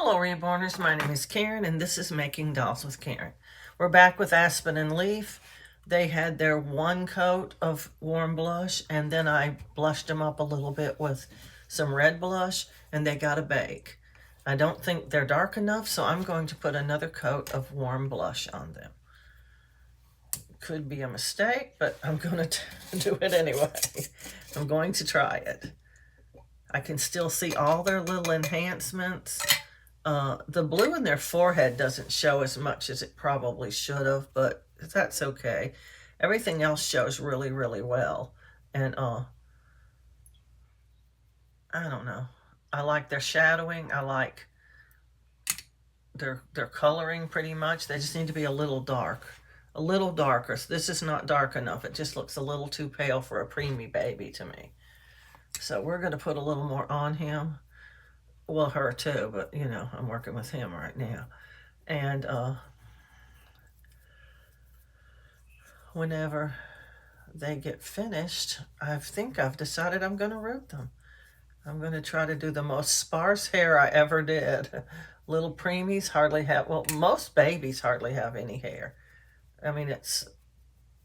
Hello Reborners, my name is Karen and this is Making Dolls with Karen. We're back with Aspen and Leif. They had their one coat of warm blush and then I blushed them up a little bit with some red blush and they got a bake. I don't think they're dark enough, so I'm going to put another coat of warm blush on them. Could be a mistake, but I'm going to do it anyway. I'm going to try it. I can still see all their little enhancements. The blue in their forehead doesn't show as much as it probably should have, but that's okay. Everything else shows really, really well. And I don't know. I like their shadowing. I like their coloring pretty much. They just need to be a little dark. A little darker. So this is not dark enough. It just looks a little too pale for a preemie baby to me. So we're going to put a little more on him. Well, her too, but you know, I'm working with him right now. And whenever they get finished, I think I've decided I'm going to root them. I'm going to try to do the most sparse hair I ever did. Little preemies hardly have, well, most babies hardly have any hair. I mean, it's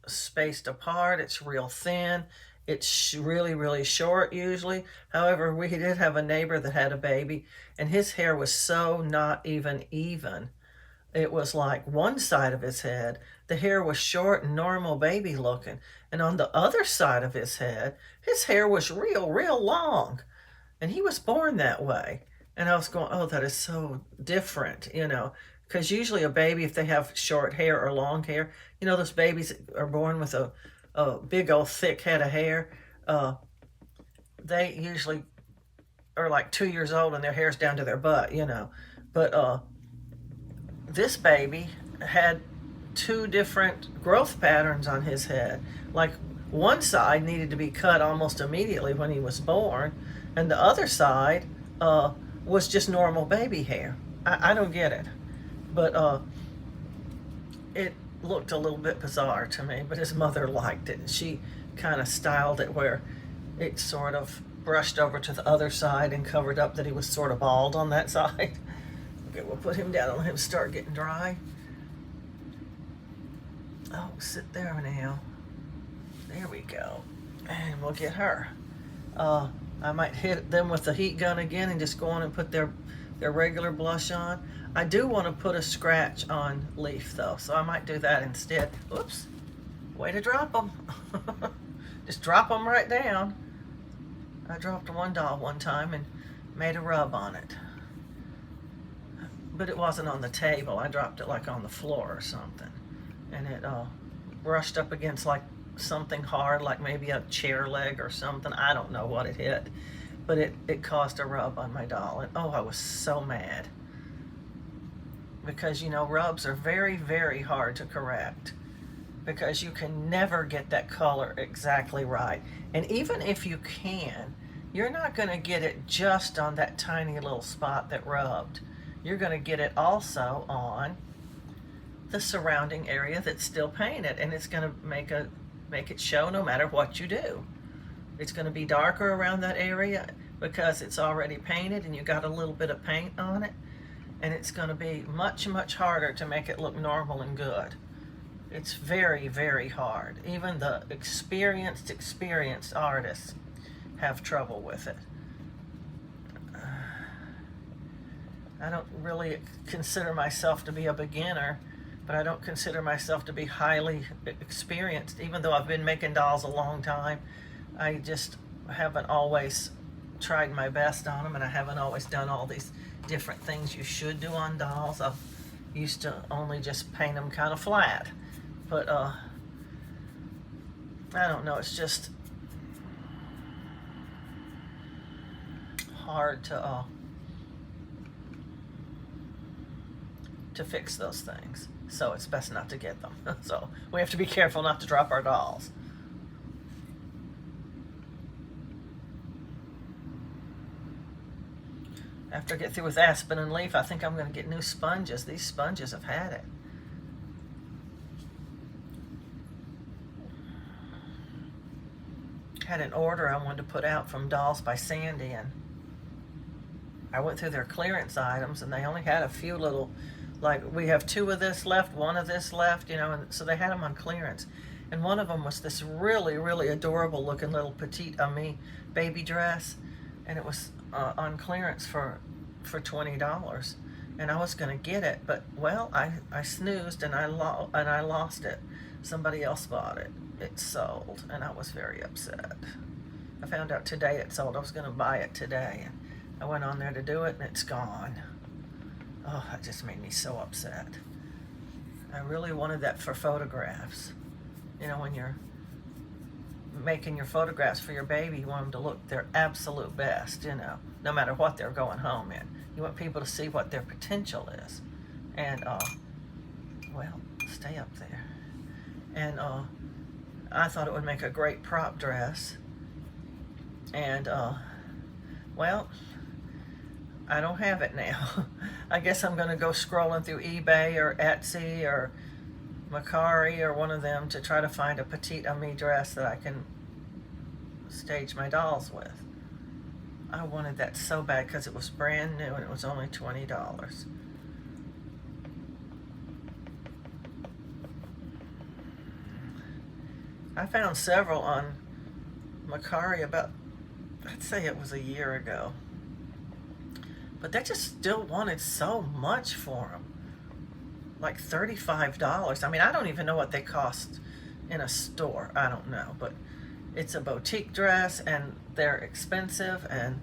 spaced apart, it's real thin, it's really, really short usually. However, we did have a neighbor that had a baby, and his hair was so not even. It was like one side of his head, the hair was short and normal baby looking, and on the other side of his head, his hair was real, real long. And he was born that way. And I was going, oh, that is so different, you know, because usually a baby, if they have short hair or long hair, you know, those babies are born with a big old thick head of hair. They usually are like 2 years old and their hair's down to their butt, you know. But this baby had two different growth patterns on his head. Like one side needed to be cut almost immediately when he was born, and the other side was just normal baby hair. I don't get it, but it looked a little bit bizarre to me, but his mother liked it. She kind of styled it where it sort of brushed over to the other side and covered up that he was sort of bald on that side. Okay, we'll put him down and let him start getting dry. Oh, sit there now. There we go. And we'll get her. I might hit them with the heat gun again and just go on and put their regular blush on. I do want to put a scratch on Leif though, so I might do that instead. Whoops, way to drop them. Just drop them right down. I dropped one doll one time and made a rub on it. But it wasn't on the table. I dropped it like on the floor or something. And it brushed up against like something hard, like maybe a chair leg or something. I don't know what it hit, but it caused a rub on my doll. And oh, I was so mad. Because, you know, rubs are very, very hard to correct. Because you can never get that color exactly right. And even if you can, you're not going to get it just on that tiny little spot that rubbed. You're going to get it also on the surrounding area that's still painted, and it's going to make it show no matter what you do. It's going to be darker around that area because it's already painted and you got a little bit of paint on it, and it's going to be much, much harder to make it look normal and good. It's very, very hard. Even the experienced artists have trouble with it. I don't really consider myself to be a beginner, but I don't consider myself to be highly experienced. Even though I've been making dolls a long time, I just haven't always tried my best on them, and I haven't always done all these different things you should do on dolls. I used to only just paint them kind of flat, but I don't know, it's just hard to fix those things. So it's best not to get them. So we have to be careful not to drop our dolls. After I get through with Aspen and Leif, I think I'm going to get new sponges. These sponges have had it. Had an order I wanted to put out from Dolls by Sandy, and I went through their clearance items, and they only had a few little, like, we have 2 of this left, 1 of this left, you know, and so they had them on clearance. And one of them was this really, really adorable looking little petite ami baby dress, and it was on clearance for $20. And I was going to get it, but, well, I snoozed, and I lost it. Somebody else bought it. It sold, and I was very upset. I found out today it sold. I was going to buy it today. I went on there to do it, and it's gone. Oh, that just made me so upset. I really wanted that for photographs. You know, when you're making your photographs for your baby, you want them to look their absolute best, you know, no matter what they're going home in. You want people to see what their potential is. And, well, stay up there. And I thought it would make a great prop dress. And, well, I don't have it now. I guess I'm going to go scrolling through eBay or Etsy or Macari or one of them to try to find a petite ami dress that I can stage my dolls with. I wanted that so bad because it was brand new and it was only $20. I found several on Macari about, I'd say it was a year ago. But they just still wanted so much for them. Like $35. I mean, I don't even know what they cost in a store. I don't know, but it's a boutique dress and they're expensive, and,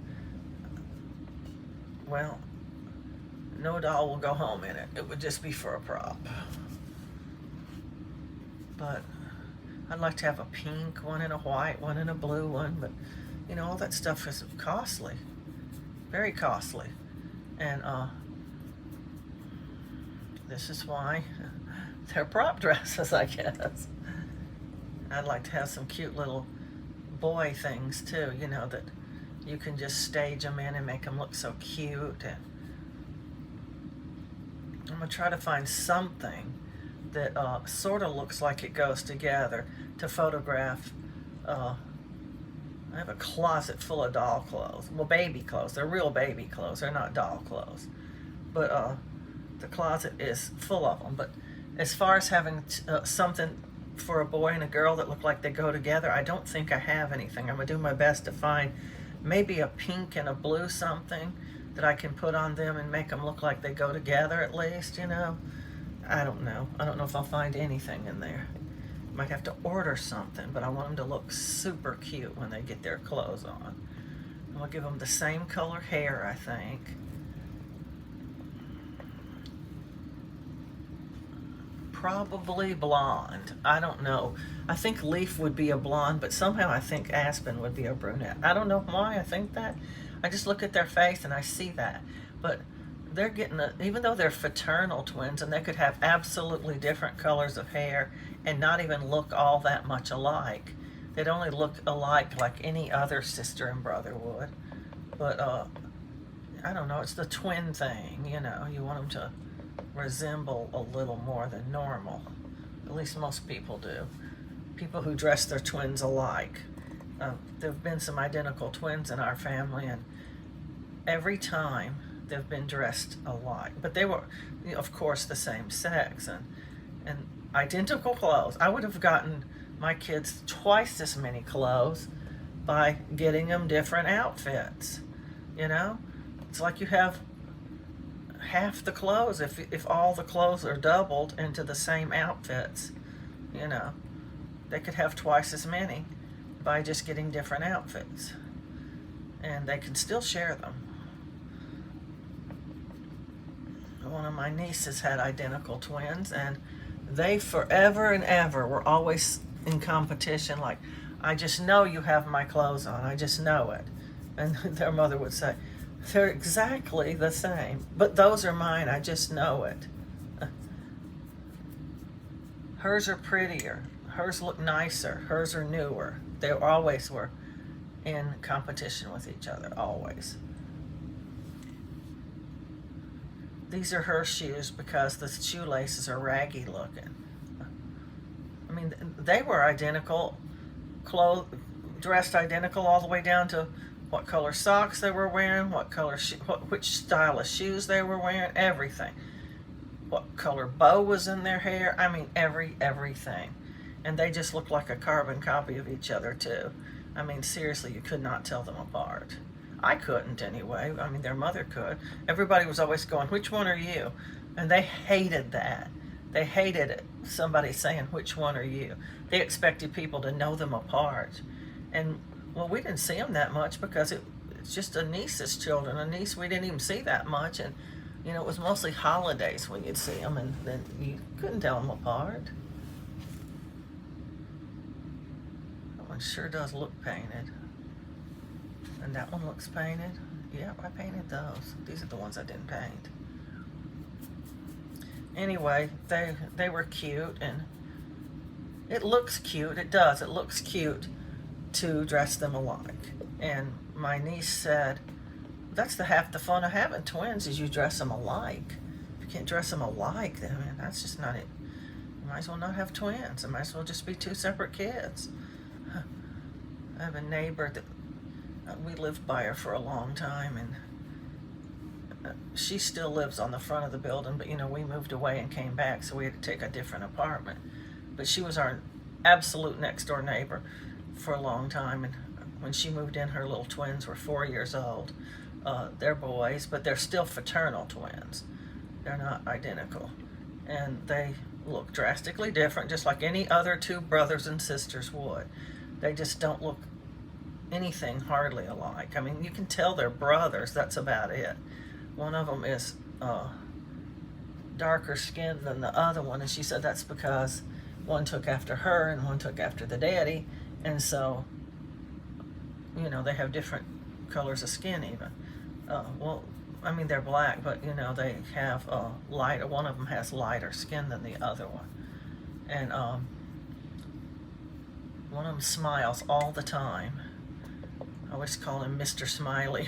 well, no doll will go home in it. It would just be for a prop. But I'd like to have a pink one and a white one and a blue one, but, you know, all that stuff is costly. Very costly. And, this is why they're prop dresses, I guess. I'd like to have some cute little boy things too, you know, that you can just stage them in and make them look so cute. And I'm going to try to find something that sort of looks like it goes together to photograph. I have a closet full of doll clothes. Well, baby clothes. They're real baby clothes. They're not doll clothes. But the closet is full of them. But as far as having something for a boy and a girl that look like they go together, I don't think I have anything. I'm going to do my best to find maybe a pink and a blue something that I can put on them and make them look like they go together at least, you know. I don't know. I don't know if I'll find anything in there. Might have to order something, but I want them to look super cute when they get their clothes on. I'm going to give them the same color hair, I think. Probably blonde. I don't know. I think Leif would be a blonde, but somehow I think Aspen would be a brunette. I don't know why I think that. I just look at their face and I see that. But they're getting, even though they're fraternal twins and they could have absolutely different colors of hair and not even look all that much alike. They'd only look alike like any other sister and brother would. But, I don't know. It's the twin thing, you know. You want them to resemble a little more than normal. At least most people do. People who dress their twins alike. There have been some identical twins in our family, and every time they've been dressed alike. But they were, you know, of course, the same sex and identical clothes. I would have gotten my kids twice as many clothes by getting them different outfits. You know? It's like you have half the clothes if all the clothes are doubled into the same outfits. You know, they could have twice as many by just getting different outfits, and they can still share them. One of my nieces had identical twins, and they forever and ever were always in competition. Like, I just know you have my clothes on. I just know it. And their mother would say, they're exactly the same, but those are mine. I just know it. Hers are prettier. Hers look nicer. Hers are newer. They always were in competition with each other, always. These are her shoes because the shoelaces are raggy looking. I mean, they were identical, dressed identical all the way down to what color socks they were wearing, which style of shoes they were wearing, everything. What color bow was in their hair. I mean, everything. And they just looked like a carbon copy of each other, too. I mean, seriously, you could not tell them apart. I couldn't anyway. I mean, their mother could. Everybody was always going, which one are you? And they hated that. They hated somebody saying, which one are you? They expected people to know them apart. And, well, we didn't see them that much because it's just a niece's children. A niece we didn't even see that much. And, you know, it was mostly holidays when you'd see them, and then you couldn't tell them apart. That one sure does look painted. And that one looks painted. Yep, I painted those. These are the ones I didn't paint. Anyway, they were cute, and it looks cute. It does. It looks cute to dress them alike. And my niece said, that's half the fun of having twins is you dress them alike. If you can't dress them alike, then man, that's just not it. You might as well not have twins. It might as well just be two separate kids. I have a neighbor that we lived by her for a long time, and she still lives on the front of the building, but you know, we moved away and came back, so we had to take a different apartment. But she was our absolute next door neighbor for a long time, and when she moved in, her little twins were 4 years old. They're boys, but they're still fraternal twins. They're not identical. And they look drastically different, just like any other two brothers and sisters would. They just don't look anything hardly alike. I mean, you can tell they're brothers, that's about it. One of them is darker skinned than the other one, and she said that's because one took after her and one took after the daddy, and so, you know, they have different colors of skin even. Well, I mean, they're black, but, you know, they have lighter, one of them has lighter skin than the other one. And one of them smiles all the time. I always call him Mr. Smiley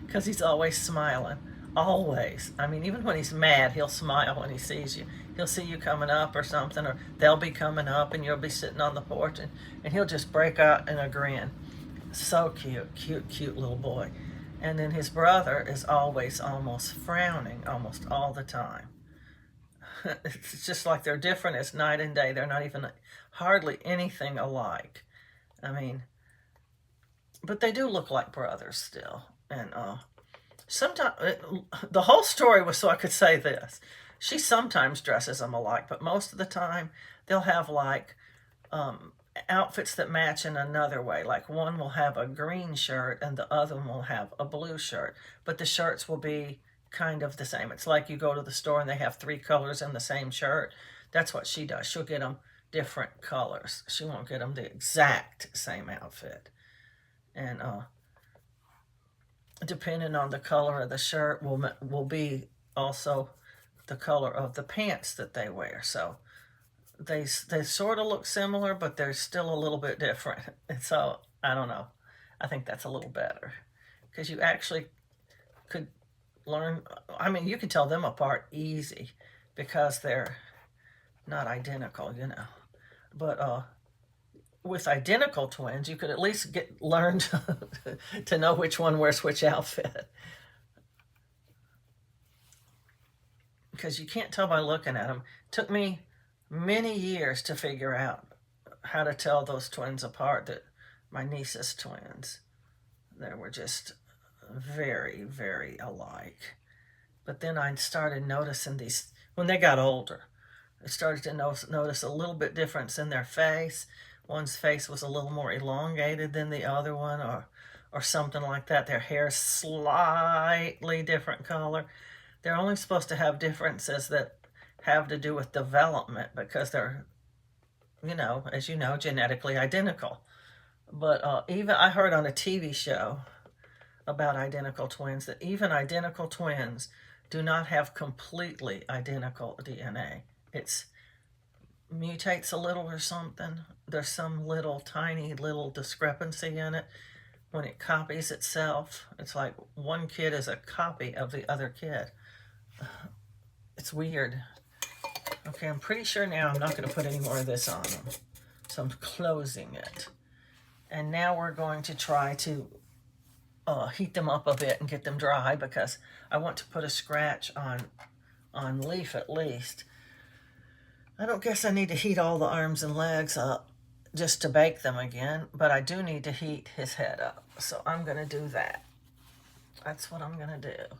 because he's always smiling. Always. I mean, even when he's mad, he'll smile when he sees you. He'll see you coming up or something, or they'll be coming up and you'll be sitting on the porch, and he'll just break out in a grin. So cute, cute little boy. And then his brother is always almost frowning almost all the time. It's just like they're different as night and day. They're not even hardly anything alike. I mean, but they do look like brothers still. And sometimes, the whole story was so I could say this. She sometimes dresses them alike, but most of the time they'll have like outfits that match in another way. Like one will have a green shirt and the other one will have a blue shirt, but the shirts will be kind of the same. It's like you go to the store and they have 3 colors in the same shirt. That's what she does. She'll get them different colors. She won't get them the exact same outfit. And depending on the color of the shirt will be also the color of the pants that they wear. So they sort of look similar, but they're still a little bit different. And so, I don't know. I think that's a little better. Because you actually could learn, I mean, you can tell them apart easy because they're not identical, you know. But with identical twins, you could at least learn to know which one wears which outfit. Because you can't tell by looking at them. It took me many years to figure out how to tell those twins apart, that my niece's twins. They were just very, very alike. But then I started noticing these, when they got older, I started to notice a little bit difference in their face. One's face was a little more elongated than the other one, or something like that. Their hair's slightly different color. They're only supposed to have differences that have to do with development because they're, you know, as you know, genetically identical. But even I heard on a TV show about identical twins that even identical twins do not have completely identical DNA. It's mutates a little or something. There's some little tiny little discrepancy in it when it copies itself. It's like one kid is a copy of the other kid. It's weird. Okay, I'm pretty sure now I'm not going to put any more of this on them. So I'm closing it. And now we're going to try to heat them up a bit and get them dry, because I want to put a scratch on Leif at least. I don't guess I need to heat all the arms and legs up just to bake them again, but I do need to heat his head up. So I'm going to do that. That's what I'm going to do.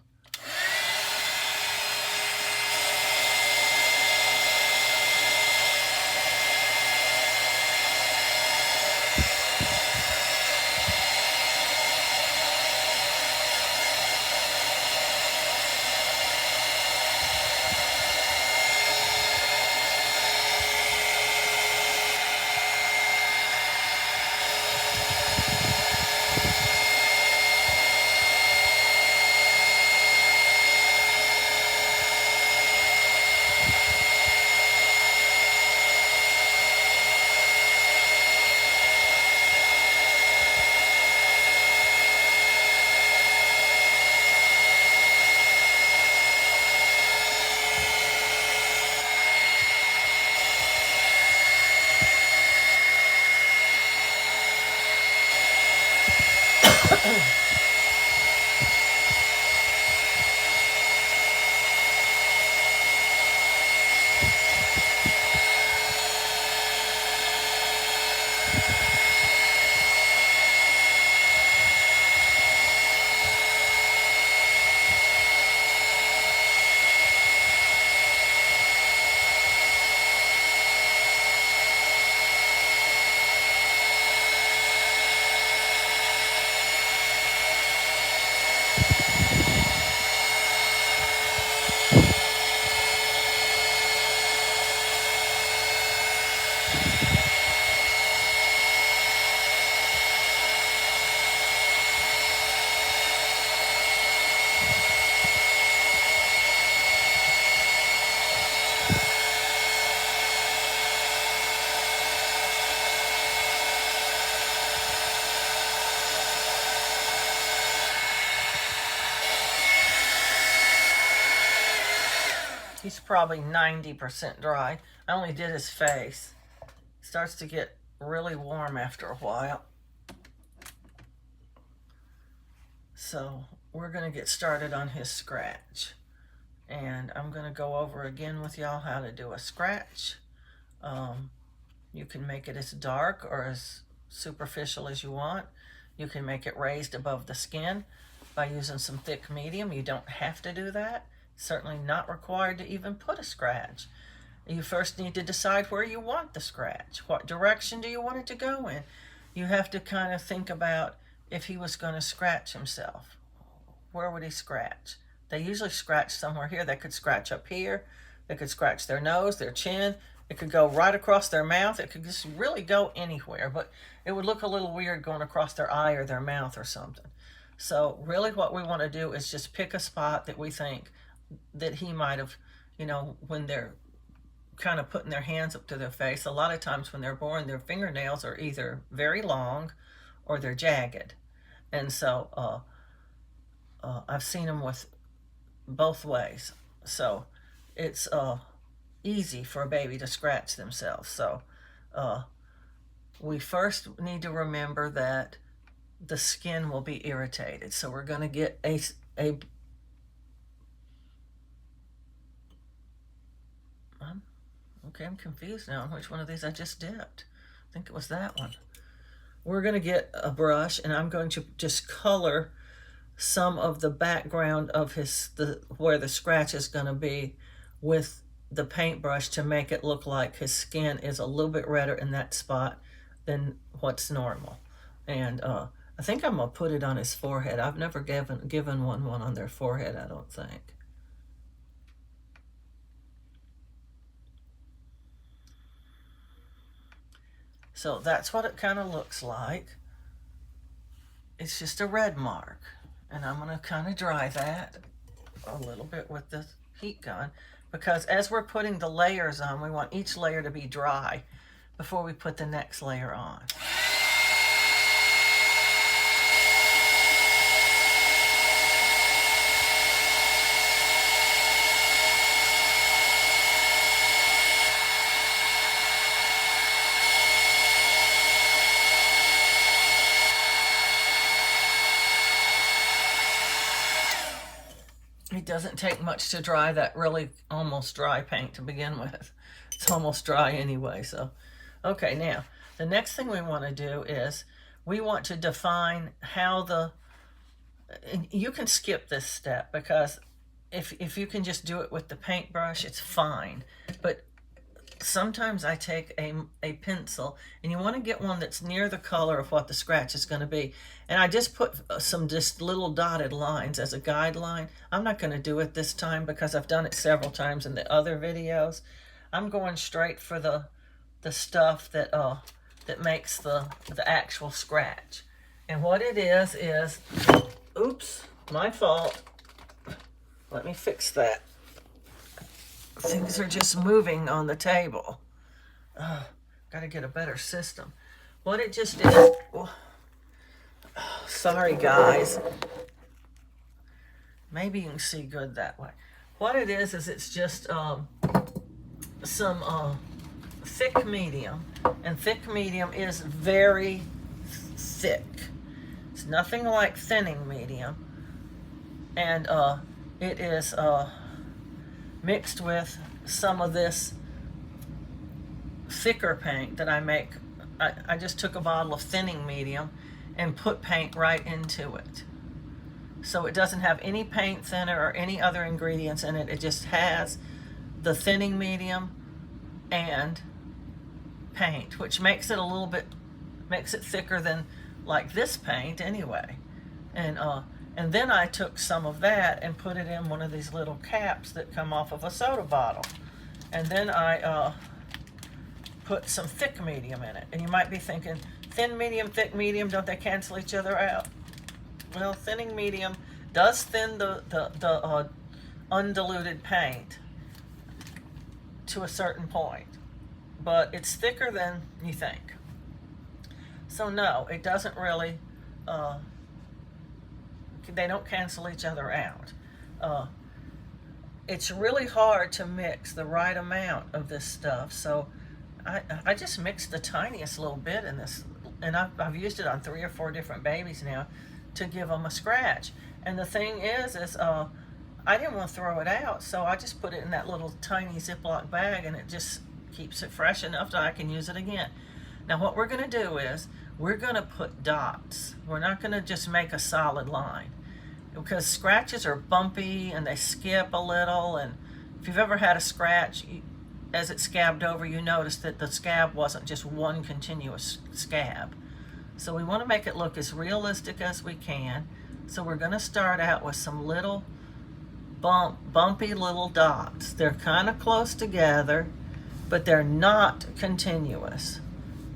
He's probably 90% dry. I only did his face. It starts to get really warm after a while. So we're going to get started on his scratch. And I'm going to go over again with y'all how to do a scratch. You can make it as dark or as superficial as you want. You can make it raised above the skin by using some thick medium. You don't have to do that. Certainly not required to even put a scratch. You first need to decide where you want the scratch. What direction do you want it to go in? You have to kind of think about if he was going to scratch himself. Where would he scratch? They usually scratch somewhere here. They could scratch up here. They could scratch their nose, their chin. It could go right across their mouth. It could just really go anywhere, but it would look a little weird going across their eye or their mouth or something. So really what we want to do is just pick a spot that we think that he might have, when they're kind of putting their hands up to their face. A lot of times when they're born, their fingernails are either very long or they're jagged. And so I've seen them with both ways. So it's easy for a baby to scratch themselves. So we first need to remember that the skin will be irritated. So we're going to get a okay, I'm confused now on which one of these I just dipped. I think it was that one. We're going to get a brush, and I'm going to just color some of the background of where the scratch is going to be with the paintbrush to make it look like his skin is a little bit redder in that spot than what's normal. And I think I'm going to put it on his forehead. I've never given one on their forehead, I don't think. So that's what it kind of looks like. It's just a red mark. And I'm going to kind of dry that a little bit with the heat gun, because as we're putting the layers on, we want each layer to be dry before we put the next layer on. doesn't take much to dry that really almost dry paint to begin with. It's almost dry anyway, so. Okay, now, the next thing we want to do is we want to define how you can skip this step because if you can just do it with the paintbrush, it's fine. But sometimes I take a pencil, and you want to get one that's near the color of what the scratch is going to be. And I just put some just little dotted lines as a guideline. I'm not going to do it this time because I've done it several times in the other videos. I'm going straight for the stuff that makes the actual scratch. And what it is, oops, my fault. Let me fix that. Things are just moving on the table. Got to get a better system. What it just is, sorry guys. Maybe you can see good that way. What it is it's just some thick medium, and thick medium is very thick. It's nothing like thinning medium, and it is mixed with some of this thicker paint that I make. I just took a bottle of thinning medium and put paint right into it. So it doesn't have any paint thinner or any other ingredients in it. It just has the thinning medium and paint, which makes it a little bit, makes it thicker than like this paint anyway. And then I took some of that and put it in one of these little caps that come off of a soda bottle. And then I put some thick medium in it. And you might be thinking, thin medium, thick medium, don't they cancel each other out? Well, thinning medium does thin the undiluted paint to a certain point, but it's thicker than you think. So no, it doesn't really, they don't cancel each other out. It's really hard to mix the right amount of this stuff, so I just mixed the tiniest little bit in this, and I've used it on 3 or 4 different babies now to give them a scratch. And the thing is I didn't want to throw it out, so I just put it in that little tiny Ziploc bag, and it just keeps it fresh enough that I can use it again. Now what we're going to do is we're going to put dots. We're not going to just make a solid line, because scratches are bumpy and they skip a little, and if you've ever had a scratch, as it scabbed over, you notice that the scab wasn't just one continuous scab. So we want to make it look as realistic as we can. So we're going to start out with some little bumpy little dots. They're kind of close together, but they're not continuous.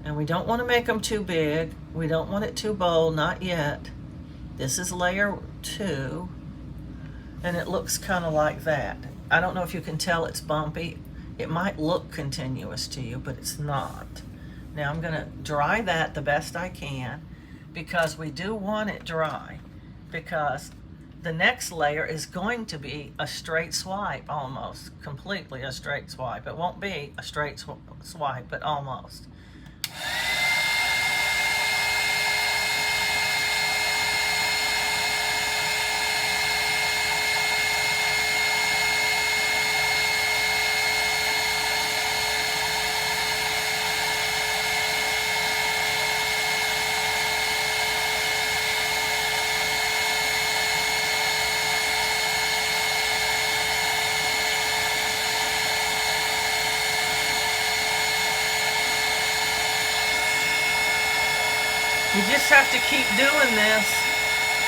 And we don't want to make them too big. We don't want it too bold, not yet. This is layer 2, and it looks kind of like that. I don't know if you can tell it's bumpy. It might look continuous to you, but it's not. Now I'm going to dry that the best I can, because we do want it dry, because the next layer is going to be a straight swipe, almost completely a straight swipe. It won't be a straight swipe, but almost. You just have to keep doing this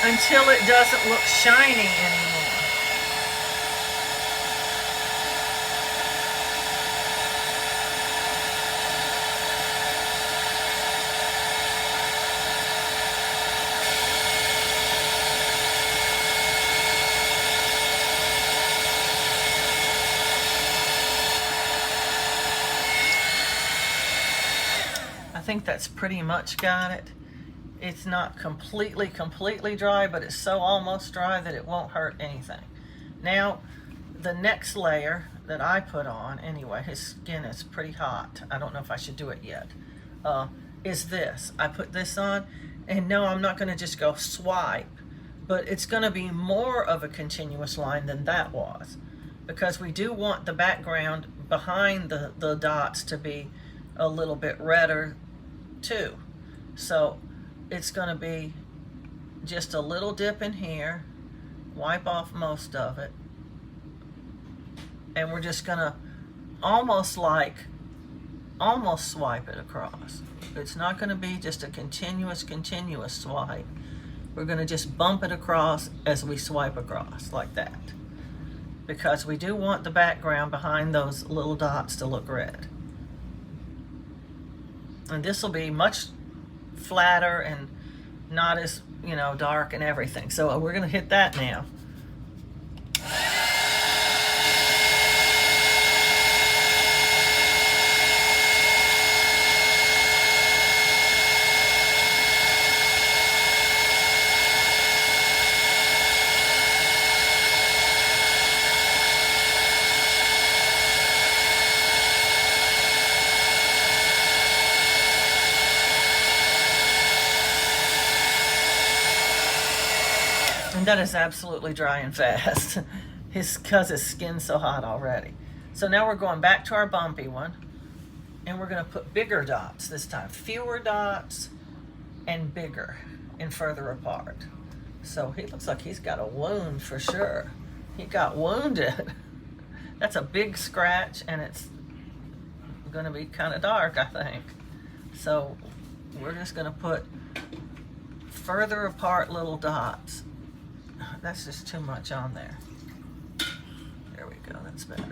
until it doesn't look shiny anymore. I think that's pretty much got it. It's not completely dry, but it's so almost dry that it won't hurt anything. Now, the next layer that I put on, anyway, his skin is pretty hot. I don't know if I should do it yet, is this. I put this on, and no, I'm not going to just go swipe, but it's going to be more of a continuous line than that was, because we do want the background behind the dots to be a little bit redder too. So it's going to be just a little dip in here, wipe off most of it, and we're just going to almost swipe it across. It's not going to be just a continuous swipe. We're going to just bump it across as we swipe across, like that, because we do want the background behind those little dots to look red. And this will be much flatter and not as, dark and everything. So we're going to hit that now. And that is absolutely drying fast, because his skin's so hot already. So now we're going back to our bumpy one, and we're going to put bigger dots this time. Fewer dots and bigger and further apart. So he looks like he's got a wound for sure. He got wounded. That's a big scratch, and it's going to be kind of dark, I think. So we're just going to put further apart little dots. That's just too much on there. There we go, that's better.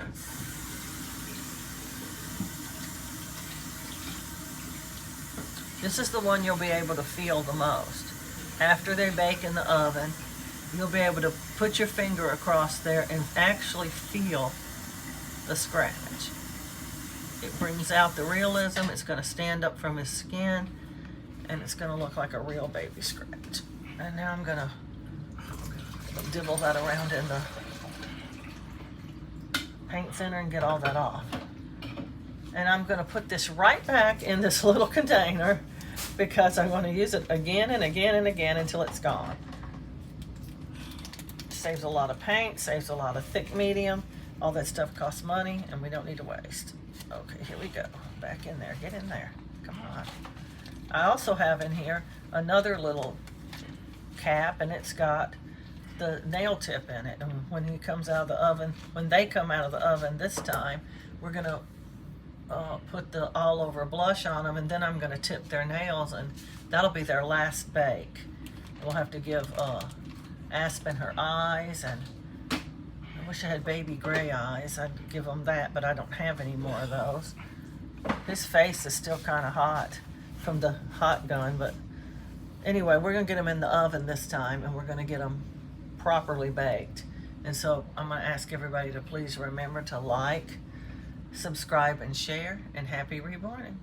This is the one you'll be able to feel the most. After they bake in the oven, you'll be able to put your finger across there and actually feel the scratch. It brings out the realism. It's going to stand up from his skin, and it's going to look like a real baby scratch. And now I'm going to dibble that around in the paint thinner and get all that off. And I'm going to put this right back in this little container, because I'm going to use it again and again and again until it's gone. Saves a lot of paint, saves a lot of thick medium. All that stuff costs money, and we don't need to waste. Okay, here we go. Back in there. Get in there. Come on. I also have in here another little cap, and it's got the nail tip in it. And when he comes out of the oven, when they come out of the oven this time, we're going to put the all over blush on them, and then I'm going to tip their nails, and that'll be their last bake. We'll have to give Aspen her eyes, and I wish I had baby gray eyes. I'd give him that, but I don't have any more of those. His face is still kind of hot from the hot gun, but anyway, we're going to get them in the oven this time, and we're going to get them properly baked. And so I'm going to ask everybody to please remember to like, subscribe, and share, and happy reborning.